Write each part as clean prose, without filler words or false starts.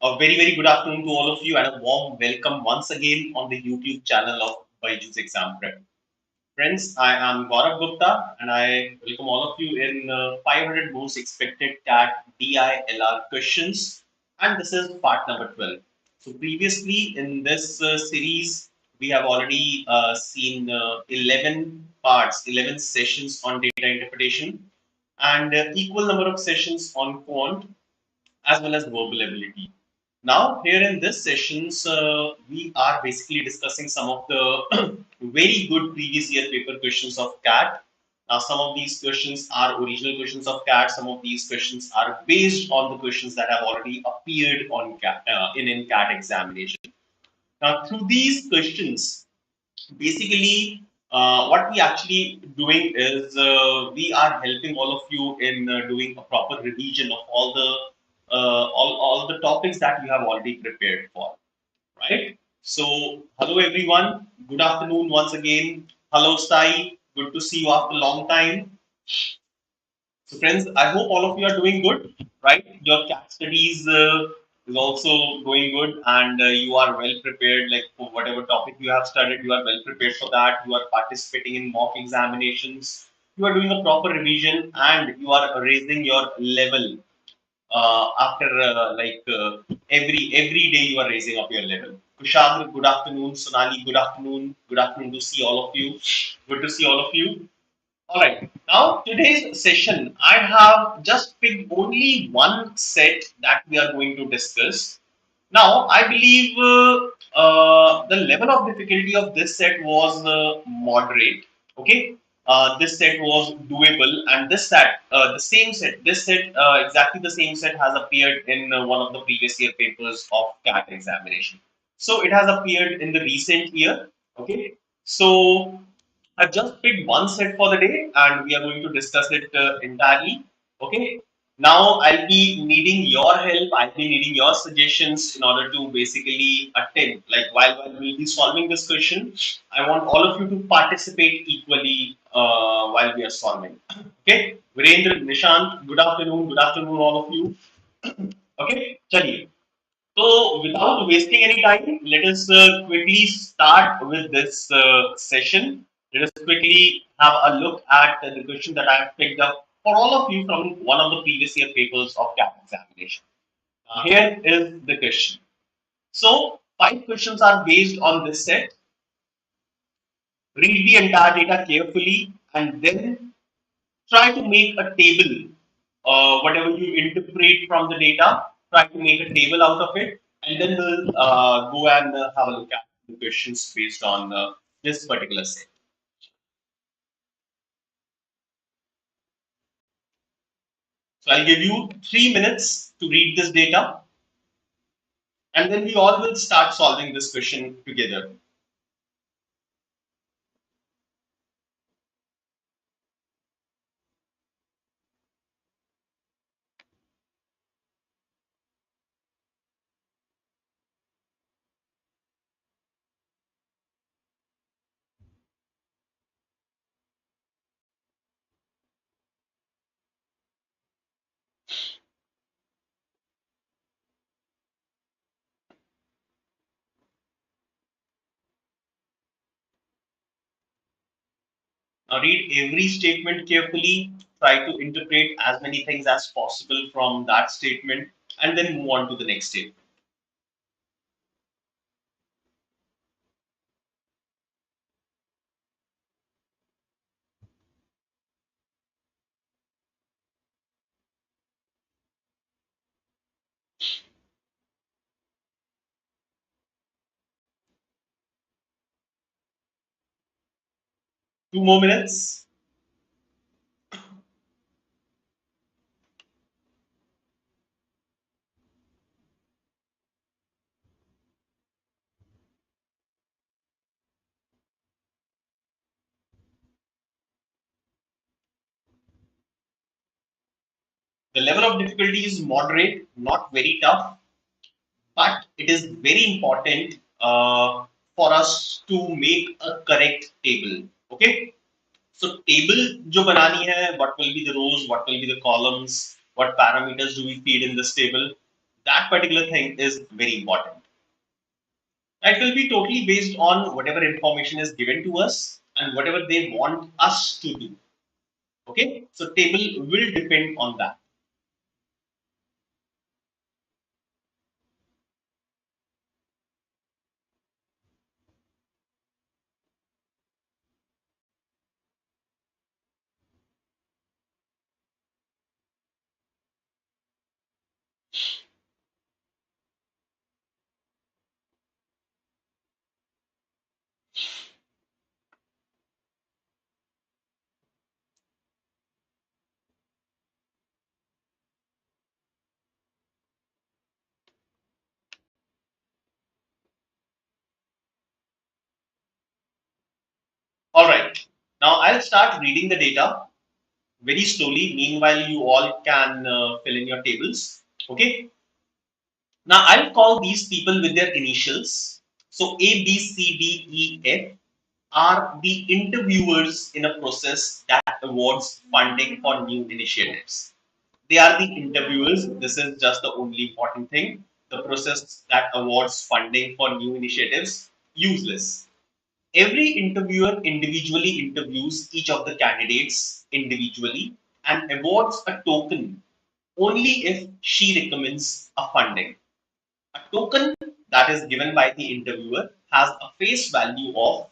A very good afternoon to all of you and a warm welcome once again on the YouTube channel of BYJU'S Exam Prep. Friends, I am Gourav Gupta and I welcome all of you in 500 most expected CAT DILR questions, and this is part number 12. So previously in this series, we have already seen 11 parts, 11 sessions on data interpretation and equal number of sessions on quant as well as verbal ability. Now, here in this sessions, we are basically discussing some of the very good previous year paper questions of CAT. Now, some of these questions are original questions of CAT. Some of these questions are based on the questions that have already appeared on CAT, in CAT examination. Now, through these questions, basically, what we actually doing is we are helping all of you in doing a proper revision of all the topics that you have already prepared for, right? So, hello everyone. Good afternoon once again. Hello Sai. Good to see you after a long time. So, friends, I hope all of you are doing good, right? Your CAT studies is also going good, and you are well prepared. Like for whatever topic you have studied, you are well prepared for that. You are participating in mock examinations. You are doing a proper revision, and you are raising your level after every day you are raising up your level. Kushal, good afternoon. Sonali, good afternoon. Good afternoon to see all of you. Good to see all of you. All right. Now, today's session, I have just picked only one set that we are going to discuss. Now, I believe the level of difficulty of this set was moderate. Okay. This set was doable, and the same set, this set, exactly the same set has appeared in one of the previous year papers of CAT examination. So, it has appeared in the recent year. Okay. So, I've just picked one set for the day and we are going to discuss it entirely. Okay. Now I'll be needing your help. I'll be needing your suggestions in order to basically attempt. Like while we'll be solving this question, I want all of you to participate equally while we are solving. Okay. Virendra, Nishant, good afternoon. Good afternoon, all of you. Okay. Chaliye. So, without wasting any time, let us quickly start with this session. Let us quickly have a look at the question that I have picked up for all of you from one of the previous year papers of CAT examination. Here is the question. So, five questions are based on this set. Read the entire data carefully and then try to make a table. Whatever you interpret from the data, try to make a table out of it, and then we'll go and have a look at the questions based on this particular set. So I'll give you 3 minutes to read this data, and then we all will start solving this question together. Now read every statement carefully, try to interpret as many things as possible from that statement, and then move on to the next statement. 2 more minutes. The level of difficulty is moderate, not very tough, but it is very important for us to make a correct table. Okay, so table जो बनानी है, what will be the rows, what will be the columns, what parameters do we feed in this table? That particular thing is very important. It will be totally based on whatever information is given to us and whatever they want us to do. Okay, so table will depend on that. All right, now I'll start reading the data very slowly. Meanwhile, you all can fill in your tables. Okay, now I'll call these people with their initials. So A, B, C, D, E, F are the interviewers in a process that awards funding for new initiatives. They are the interviewers. This is just the only important thing. The process that awards funding for new initiatives, useless. Every interviewer individually interviews each of the candidates individually and awards a token only if she recommends a funding. A token that is given by the interviewer has a face value of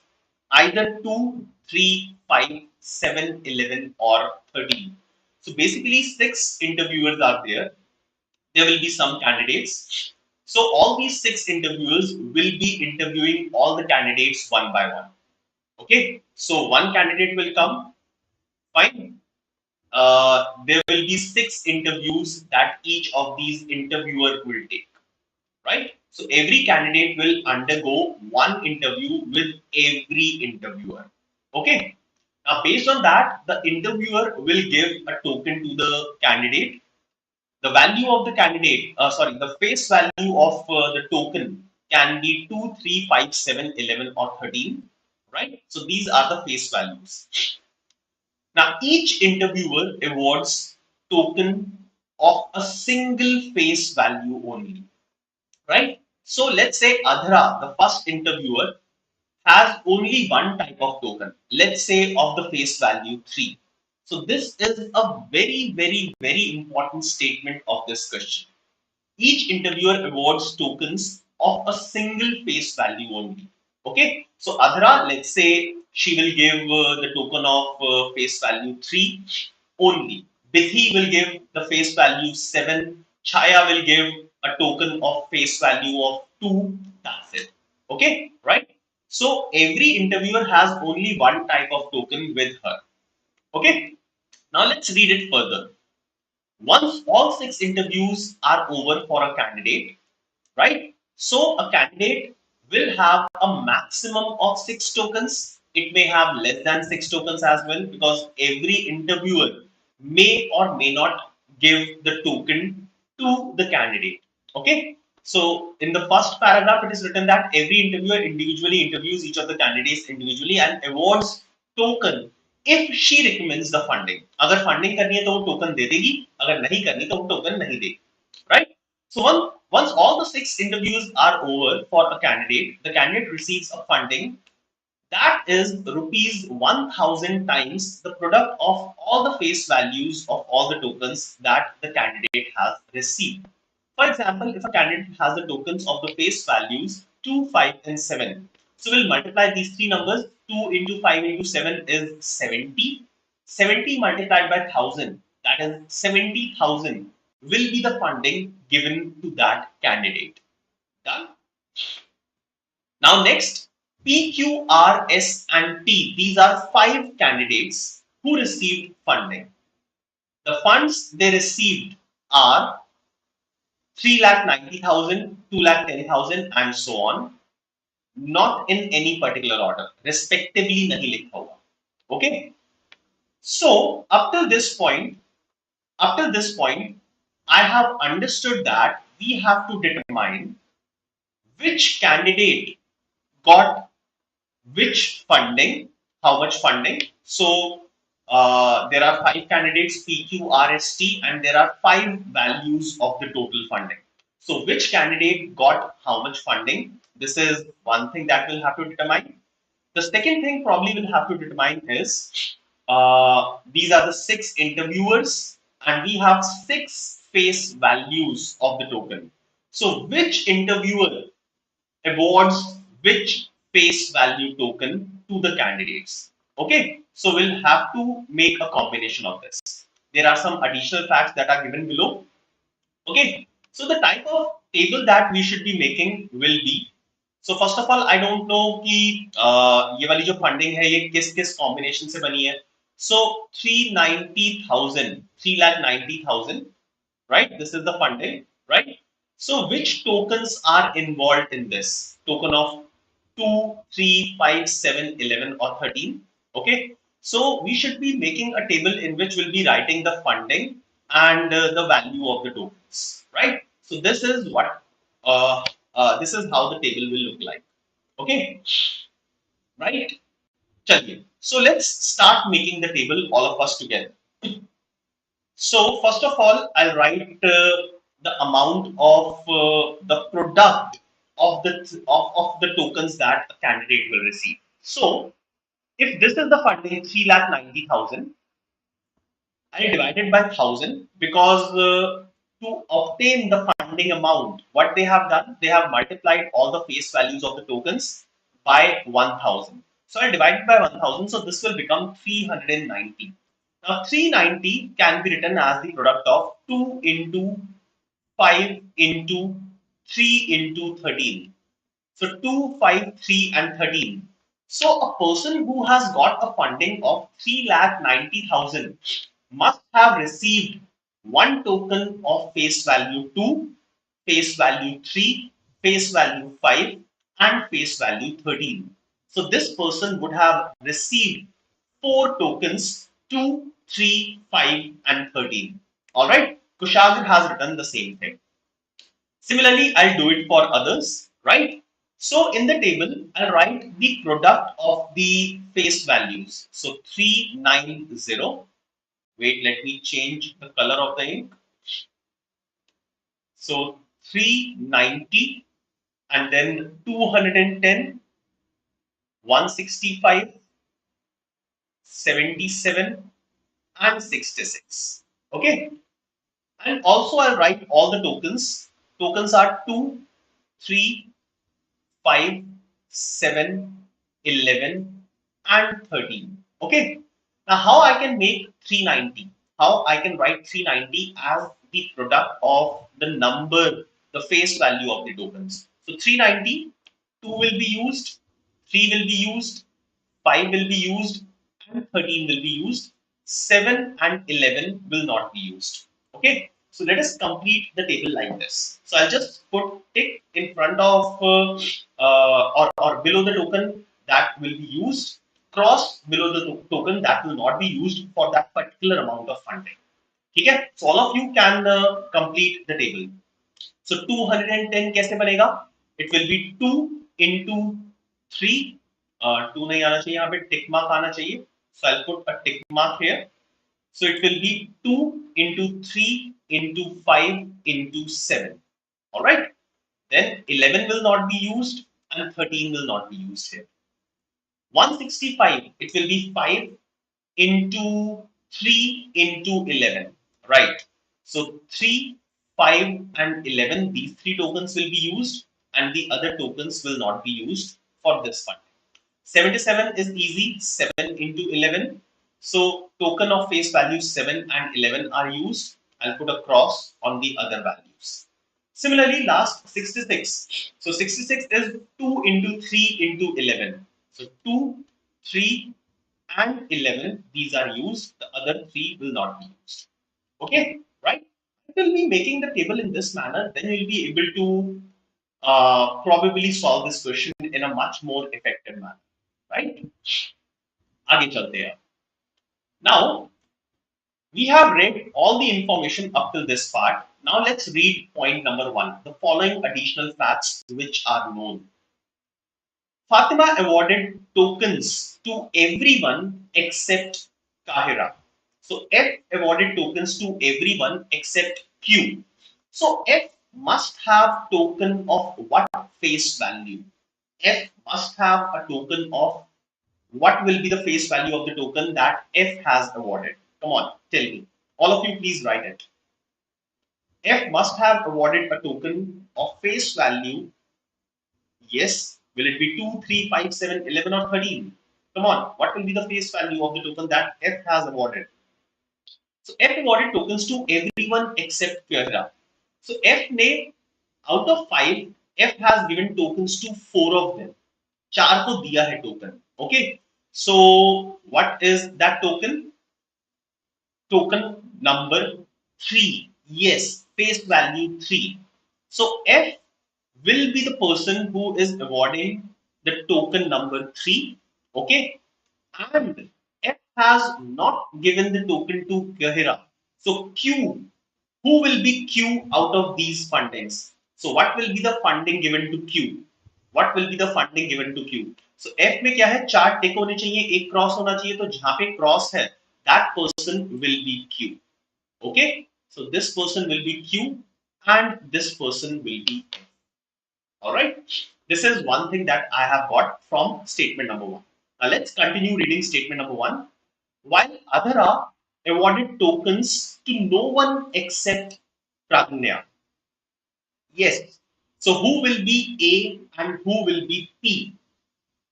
either 2, 3, 5, 7, 11, or 13. So basically, 6 interviewers are there. There will be some candidates. So all these 6 interviewers will be interviewing all the candidates one by one. Okay. So one candidate will come. Fine. There will be 6 interviews that each of these interviewer will take. Right? So every candidate will undergo one interview with every interviewer. Okay. Now, based on that, the interviewer will give a token to the candidate. The value of the candidate, the face value of the token can be 2, 3, 5, 7, 11, or 13. Right? So these are the face values. Now, each interviewer awards token of a single face value only. Right? So let's say Adhra, the first interviewer, has only one type of token. Let's say of the face value 3. So this is a very, very, very important statement of this question. Each interviewer awards tokens of a single face value only. Okay. So Adhra, let's say she will give the token of face value 3 only. Bithi will give the face value 7. Chaya will give a token of face value of 2. That's it. Okay, right? So every interviewer has only one type of token with her. Okay, now let's read it further. Once all 6 interviews are over for a candidate, right? So a candidate will have a maximum of 6 tokens. It may have less than 6 tokens as well, because every interviewer may or may not give the token to the candidate. Okay. So in the first paragraph, it is written that every interviewer individually interviews each of the candidates individually and awards token if she recommends the funding. अगर funding करनी है तो वो token दे देगी, अगर नहीं करनी तो वो token नहीं देगी, right? So once all the 6 interviews are over for a candidate, the candidate receives a funding that is rupees 1000 times the product of all the face values of all the tokens that the candidate has received. For example, if a candidate has the tokens of the face values 2, 5, and 7, so we'll multiply these 3 numbers. 2 into 5 into 7 is 70. 70 multiplied by 1000, that is 70,000, will be the funding given to that candidate. Done. Now next, P, Q, R, S, and T. These are 5 candidates who received funding. The funds they received are 3,90,000, 2,10,000, and so on. Not in any particular order. Respectively nahi likha hua. Okay. So up till this point, I have understood that we have to determine which candidate got which funding, how much funding. So there are 5 candidates, PQRST, and there are 5 values of the total funding. So which candidate got how much funding? This is one thing that we'll have to determine. The second thing probably we'll have to determine is these are the 6 interviewers and we have 6 face values of the token. So which interviewer awards which face value token to the candidates? Okay, so we'll have to make a combination of this. There are some additional facts that are given below. Okay, so the type of table that we should be making will be, so first of all I don't know कि ये वाली जो funding है ये किस किस combination से बनी है. So 390,000, 3,90,000, right? This is the funding, right? So which tokens are involved in this? Token of 2, 3, 5, 7, 11 or 13. Okay. So we should be making a table in which we'll be writing the funding and the value of the tokens, right? So this is what, this is how the table will look like. Okay. Right. Chaliye. So let's start making the table, all of us together. So first of all, I'll write the amount of the product of the tokens that a candidate will receive. So if this is the funding 3,90,000, I divide it by 1,000 because to obtain the funding amount, what they have done, they have multiplied all the face values of the tokens by 1,000. So I divide it by 1,000, so this will become 390. Now 390 can be written as the product of 2 into 5 into 3 into 13. So 2, 5, 3 and 13. So a person who has got a funding of 3,90,000 must have received one token of face value 2, face value 3, face value 5 and face value 13. So this person would have received 4 tokens 2, 3, 5 and 13. Alright, Kushagra has written the same thing. Similarly, I'll do it for others, right? So in the table, I'll write the product of the face values. So 390. Wait, let me change the color of the ink. So 390 and then 210, 165, 77 and 66. Okay. And also I'll write all the tokens. Tokens are 2, 3, 5, 7, 11 and 13. Okay. Now how I can make 390? How I can write 390 as the product of the number, the face value of the tokens. So 390, 2 will be used, 3 will be used, 5 will be used and 13 will be used. 7 and 11 will not be used. Okay. So let us complete the table like this. So I'll just put tick in front of or below the token that will be used, cross below the token that will not be used for that particular amount of funding. Okay? So all of you can complete the table. So 210 कैसे बनेगा? It will be 2 into 3. 2 नहीं आना चाहिए, यहाँ पे tick mark आना चाहिए. So I'll put a tick mark here. So it will be 2 into 3 into 5 into 7. Alright. Then 11 will not be used and 13 will not be used here. 165, it will be 5 into 3 into 11. Right. So 3, 5 and 11, these 3 tokens will be used and the other tokens will not be used for this fund. 77 is easy, 7 into 11. So token of face value 7 and 11 are used. I'll put a cross on the other values. Similarly, last 66. So 66 is 2 into 3 into 11. So 2, 3 and 11, these are used. The other 3 will not be used. Okay, right? We'll be making the table in this manner. Then we'll be able to probably solve this question in a much more effective manner. Right? आगे चलते हैं. Now, we have read all the information up till this part. Now let's read point number 1. The following additional facts which are known. Fatima awarded tokens to everyone except Kahira. So F awarded tokens to everyone except Q. So F must have token of what face value? F must have a token of what will be the face value of the token that F has awarded? Come on, tell me. All of you, please write it. F must have awarded a token of face value. Yes. Will it be 2, 3, 5, 7, 11, or 13? Come on. What will be the face value of the token that F has awarded? So F awarded tokens to everyone except Kyra. So F ने out of 5, F has given tokens to 4 of them. 4 को दिया है token. Okay. So what is that token? Token number 3. Yes, face value 3. So F will be the person who is awarding the token number 3. Okay. And F has not given the token to Gahira. So Q, who will be Q out of these fundings? So what will be the funding given to Q? What will be the funding given to Q? So F में क्या है, 4 टिक होने चाहिए, एक cross होना चाहिए, तो जहां पे क्रॉस है that person will be Q. Okay, so this person will be Q and this person will be F. All right, this is one thing that I have got from statement number 1. Now let's continue reading statement number 1. While Adhara awarded tokens to no one except Pragnya. Yes. So who will be A and who will be P?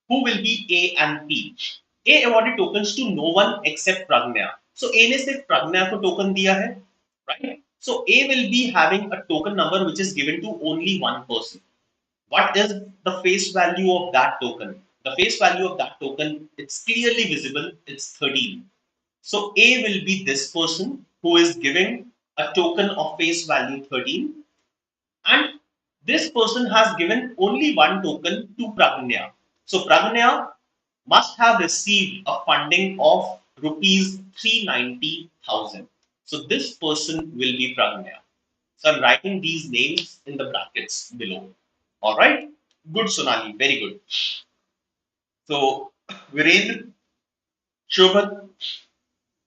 Who will be A and P? A awarded tokens to no one except Pragnya. So A ने सिर्फ Pragnya को token दिया है, right? So A will be having a token number which is given to only one person. What is the face value of that token? The face value of that token, it's clearly visible, it's 13. So A will be this person who is giving a token of face value 13, and this person has given only one token to Pragnya. So Pragnya must have received a funding of rupees 390,000. So this person will be Pragnya. So I'm writing these names in the brackets below. All right. Good, Sonali. Very good. So Virendra, Shobhat,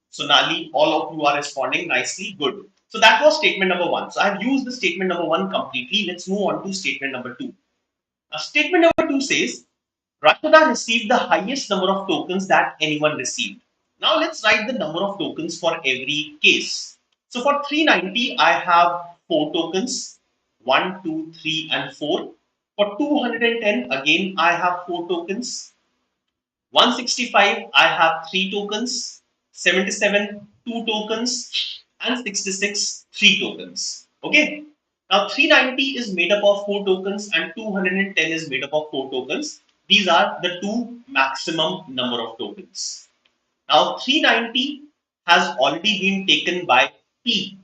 Sonali, all of you are responding nicely. Good. So that was statement number 1. So I've used the statement number 1 completely. Let's move on to statement number 2. Now, statement number 2 says Rashida received the highest number of tokens that anyone received. Now let's write the number of tokens for every case. So for 390, I have 4 tokens, 1, 2, 3, and 4. For 210, again, I have 4 tokens. 165, I have 3 tokens. 77, 2 tokens. And 66, 3 tokens. Okay. Now 390 is made up of 4 tokens and 210 is made up of 4 tokens. These are the 2 maximum number of tokens. Now 390 has already been taken by P.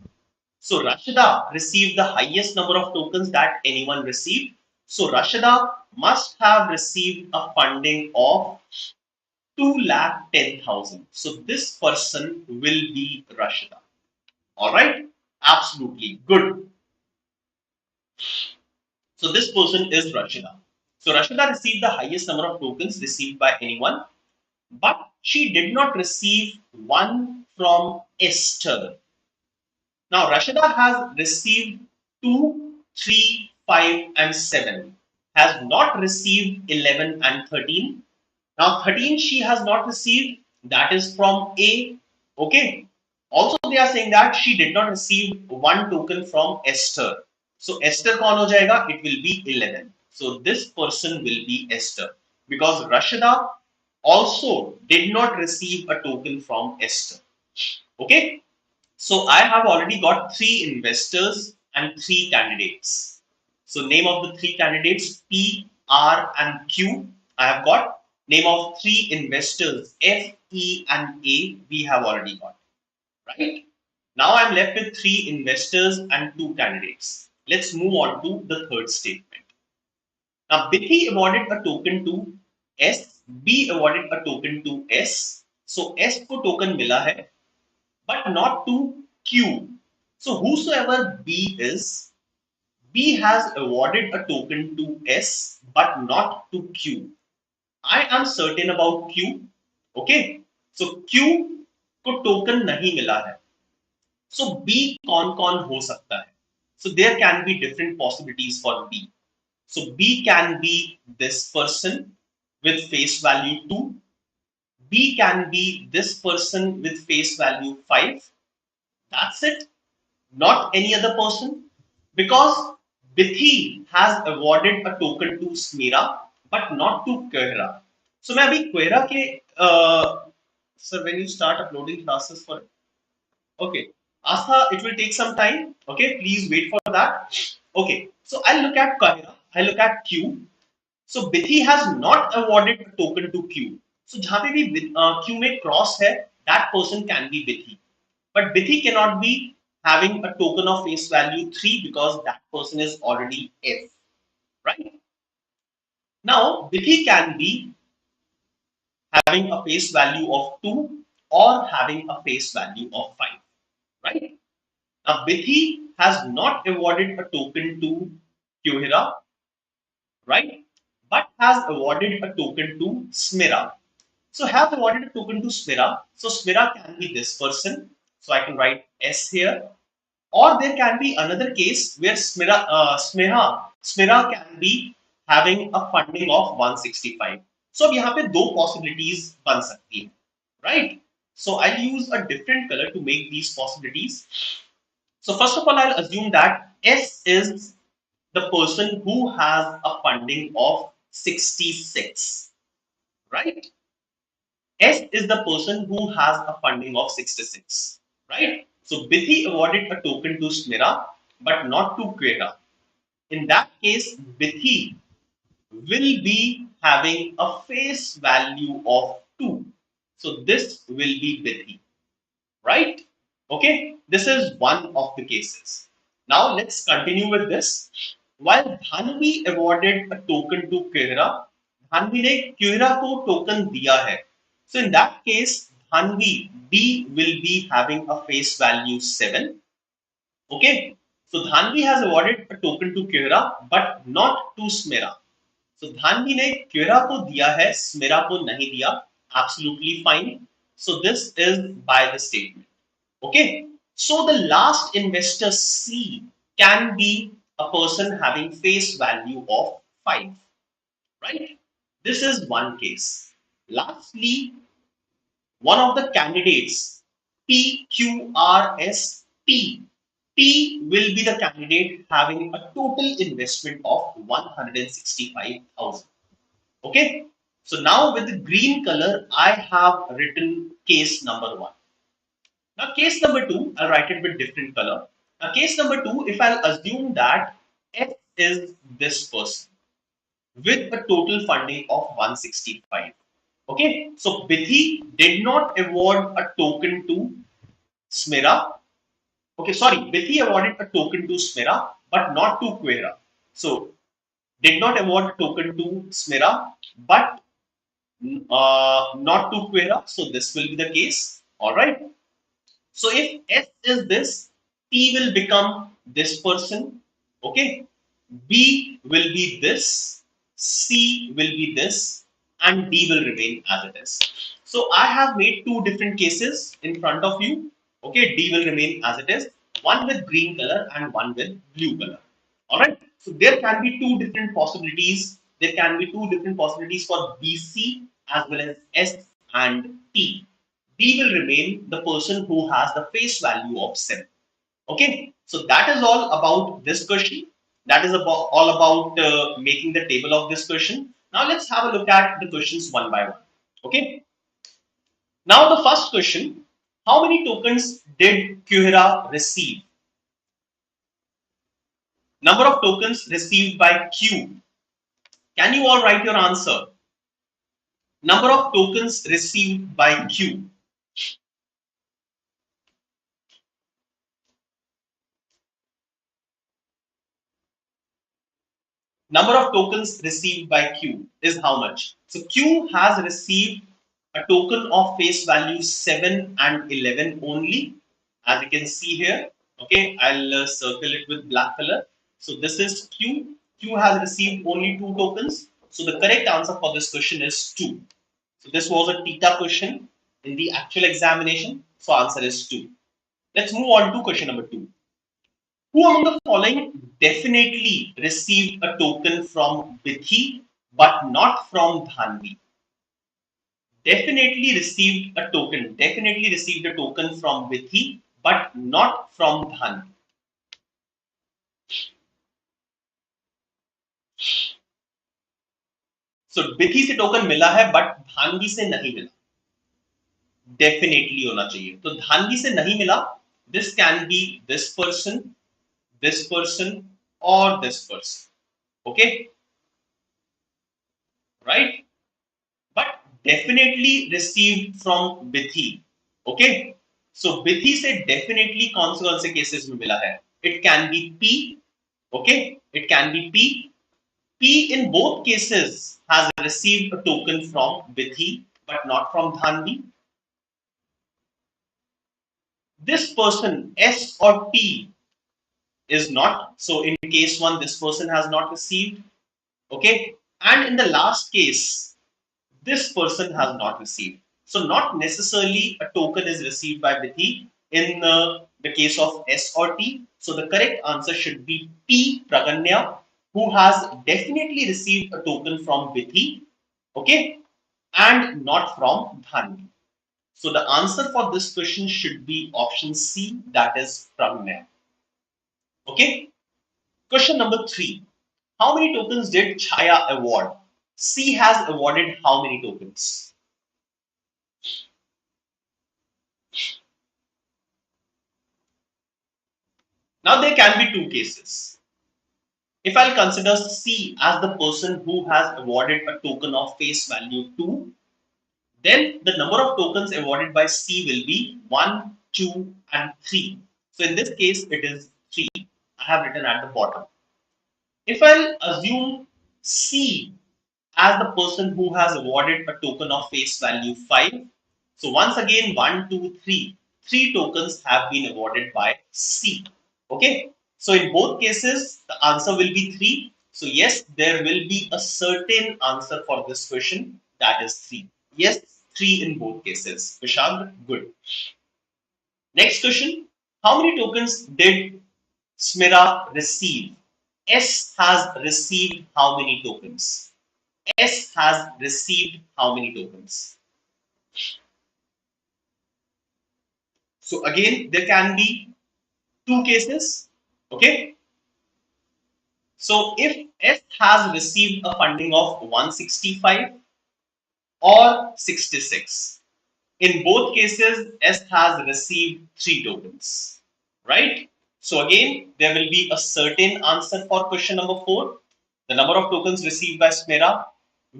So Rashida received the highest number of tokens that anyone received. So Rashida must have received a funding of 2,10,000. So this person will be Rashida. Alright? Absolutely good. So this person is Rashida. So Rashida received the highest number of tokens received by anyone, but she did not receive one from Esther. Now Rashida has received 2, 3, 5, and 7. Has not received 11 and 13. Now 13 she has not received. That is from A. Okay. Also they are saying that she did not receive one token from Esther. So Esther कौन हो जाएगा? It will be 11. So this person will be Esther because Rashida also did not receive a token from Esther. Okay. So I have already got 3 investors and 3 candidates. So name of the 3 candidates P, R, and Q. I have got name of 3 investors F, E, and A. We have already got. Right? Now I'm left with 3 investors and 2 candidates. Let's move on to the third statement. Now Bithi awarded a token to S, B awarded a token to S. So S को token मिला है, but not to Q. So whosoever B is, B has awarded a token to S, but not to Q. I am certain about Q. Okay. So Q को token नहीं मिला है. So B कौन कौन हो सकता है? So there can be different possibilities for B. So B can be this person with face value 2. B can be this person with face value 5. That's it. Not any other person, because Bithi has awarded a token to Smira but not to Quehra. So मैं अभी Quehra के sir, when you start uploading classes for okay, Astha, it will take some time. Okay, please wait for that. Okay, so I look at Quehra, I look at Q. So Bithi has not awarded a token to Q. So जहाँ पे भी Q में cross है, that person can be Bithi. But Bithi cannot be having a token of face value 3 because that person is already F, right? Now, Bithi can be having a face value of 2 or having a face value of 5, right? Now, Bithi has not awarded a token to Kyohira, right? But has awarded a token to Smira. So, have awarded a token to Smira. So, Smira can be this person. So, I can write S here. Or there can be another case where Smira can be having a funding of 165. So अब यहाँ पे दो possibilities बन सकती हैं, right? So I'll use a different color to make these possibilities. So first of all, I'll assume that S is the person who has a funding of 66, right? S is the person who has a funding of 66, right? So Bithi awarded a token to Smira, but not to Quera. In that case, Bithi will be having a face value of 2. So this will be Bithi, right? Okay, this is one of the cases. Now let's continue with this. While Dhanvi awarded a token to Quera, Dhanvi ने Quera को token दिया है. So in that case, Dhanvi D will be having a face value 7. Okay, so Dhanvi has awarded a token to Quera but not to Smira. So Dhanvi ने Quera को दिया है, Smira को नहीं दिया. Absolutely fine. So this is by the statement. Okay, so the last investor C can be a person having face value of 5, right? This is one case. Lastly, one of the candidates PQRS P will be the candidate having a total investment of 165,000. Okay, so now with the green color, I have written case number 1. Now case number 2, I'll write it with different color. Now case number 2, if I'll assume that F is this person with a total funding of 165. Okay, so Bithi did not award a token to Smira. Okay, sorry, Bithi awarded a token to Smira but not to Quera. So did not award a token to Smira but not to Quera. So this will be the case. All right. So if S is this, T will become this person, okay? B will be this, C will be this, and D will remain as it is. So I have made two different cases in front of you, okay? D will remain as it is, one with green color and one with blue color. All right. So there can be two different possibilities. There can be two different possibilities for BC as well as S and T. D will remain the person who has the face value of 7. Okay, so that is all about this question. That is all about making the table of this question. Now let's have a look at the questions one by one. Okay, now the first question: how many tokens did Kuhira receive? Number of tokens received by Q. Can you all write your answer? Number of tokens received by Q. Number of tokens received by Q is how much? So Q has received a token of face value 7 and 11 only, as you can see here. Okay, I'll circle it with black color. So this is Q. Q has received only 2 tokens. So the correct answer for this question is 2. So this was a theta question in the actual examination. So answer is 2. Let's move on to question number 2. Who among the following definitely received a token from Bithi but not from Dhanvi? Definitely received a token from Bithi but not from Dhanvi. So Bithi से token मिला है but Dhanvi से नहीं मिला. Definitely होना चाहिए. तो धानवी से नहीं मिला. This can be this person or this person. Okay, right? But definitely received from Bithi. Okay, so Bithi से definitely कौन से cases में मिला है? It can be P. Okay, it can be P. P in both cases has received a token from Bithi but not from Dhanvi. This person S or T is not. So in case 1, this person has not received. Okay, and in the last case, this person has not received. So not necessarily a token is received by Bithi in the case of S or T. So the correct answer should be P, Praganya, who has definitely received a token from Bithi, okay, and not from Dhanvi. So the answer for this question should be option C, that is Praganya. Okay. Question number 3. How many tokens did Chaya award? C has awarded how many tokens? Now there can be two cases. If I'll consider C as the person who has awarded a token of face value 2, then the number of tokens awarded by C will be 1, 2 and 3. So in this case it is 3. I have written at the bottom. If I'll assume C as the person who has awarded a token of face value 5, so once again 1, 2, 3, 3 tokens have been awarded by C. Okay, so in both cases the answer will be 3. So yes, there will be a certain answer for this question, that is 3. Yes, 3 in both cases. Vishal, good. Next question. How many tokens did Smira receive? S has received how many tokens? S has received how many tokens? So again, there can be two cases. Okay. So if S has received a funding of 165 or 66, in both cases, S has received 3 tokens. Right? So again, there will be a certain answer for question number 4. The number of tokens received by Smira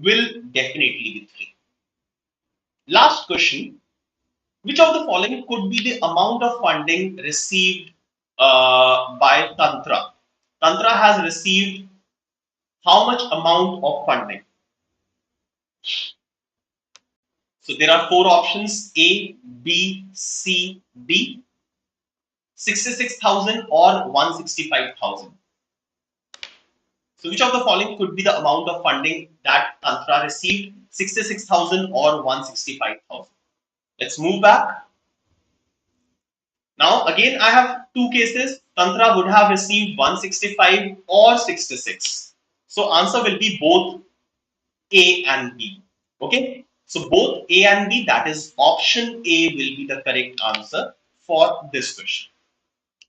will definitely be 3. Last question. Which of the following could be the amount of funding received by Tantra? Tantra has received how much amount of funding? So there are 4 options: A, B, C, D. 66,000 or 165,000. So which of the following could be the amount of funding that Tantra received? 66,000 or 165,000. Let's move back. Now again I have two cases. Tantra would have received 165 or 66. So answer will be both A and B. Okay. So both A and B, that is option A, will be the correct answer for this question.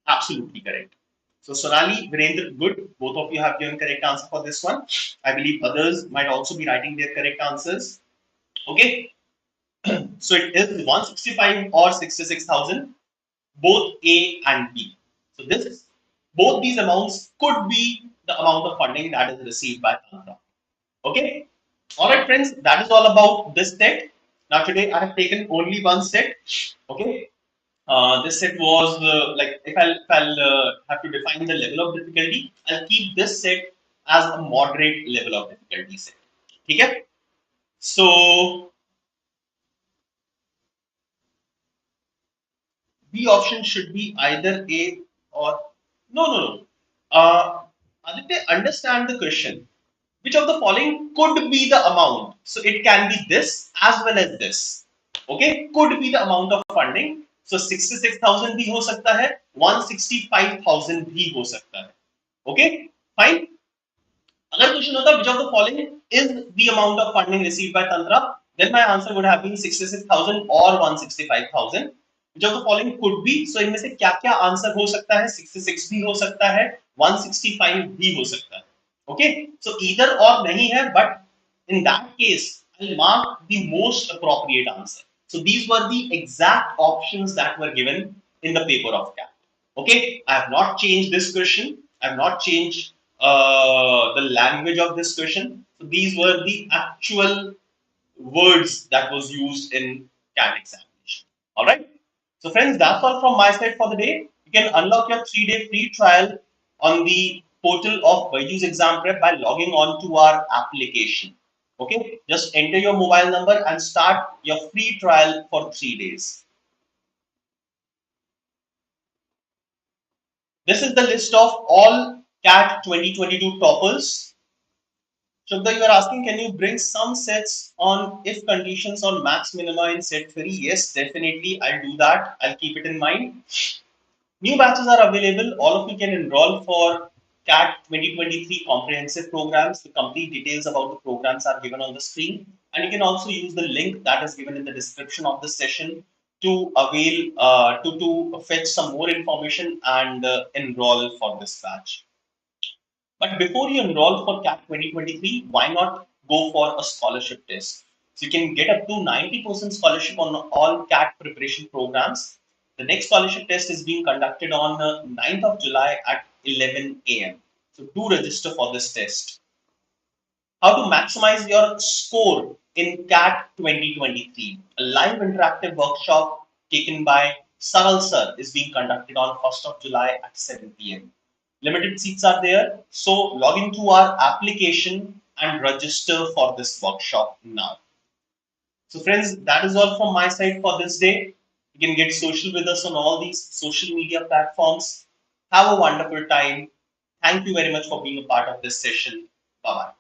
Absolutely correct. So Sonali, Virendra, good. Both of you have given correct answer for this one. I believe others might also be writing their correct answers. Okay. So it is 165 or 66,000. Both A and B. So both these amounts could be the amount of funding that is received by Tantra. Okay. All right, friends. That is all about this set. Now today I have taken only one set. Okay. This set was like if I'll have to define the level of difficulty, I'll keep this set as a moderate level of difficulty set. Okay. So B option should be either A or no. Aditya, understand the question. Which of the following could be the amount? So it can be this as well as this. Okay, could be the amount of funding. So 66,000 भी हो सकता है, 165,000 भी हो सकता है. Okay, fine. अगर question होता which of the following is the amount of funding received by Tantra, then my answer would have been 66,000 or 165,000. which of the following could be, so इनमें से क्या क्या आंसर हो सकता है, 66 भी हो सकता है, 165 भी हो सकता है. Okay, so either or नहीं है, but in that case I'll mark the most appropriate answer. So these were the exact options that were given in the paper of CAT. Okay, I have not changed this question. I have not changed the language of this question. So these were the actual words that was used in CAT examination. All right. So friends, that's all from my side for the day. You can unlock your 3-day free trial on the portal of BYJU'S Exam Prep by logging on to our application. Okay, just enter your mobile number and start your free trial for 3 days. This is the list of all CAT 2022 toppers. Shubda, you are asking, can you bring some sets on if conditions on max minima in set 3? Yes, definitely. I'll do that. I'll keep it in mind. New batches are available. All of you can enroll for CAT 2023 comprehensive programs. The complete details about the programs are given on the screen. And you can also use the link that is given in the description of this session to avail, to fetch some more information and enroll for this batch. But before you enroll for CAT 2023, why not go for a scholarship test? So you can get up to 90% scholarship on all CAT preparation programs. The next scholarship test is being conducted on 9th of July at 11 a.m. So do register for this test. How to maximize your score in CAT 2023. A live interactive workshop taken by Saral Sir is being conducted on 1st of July at 7 p.m. Limited seats are there, so log into our application and register for this workshop now. So friends, that is all from my side for this day. You can get social with us on all these social media platforms. Have a wonderful time. Thank you very much for being a part of this session. Bye-bye.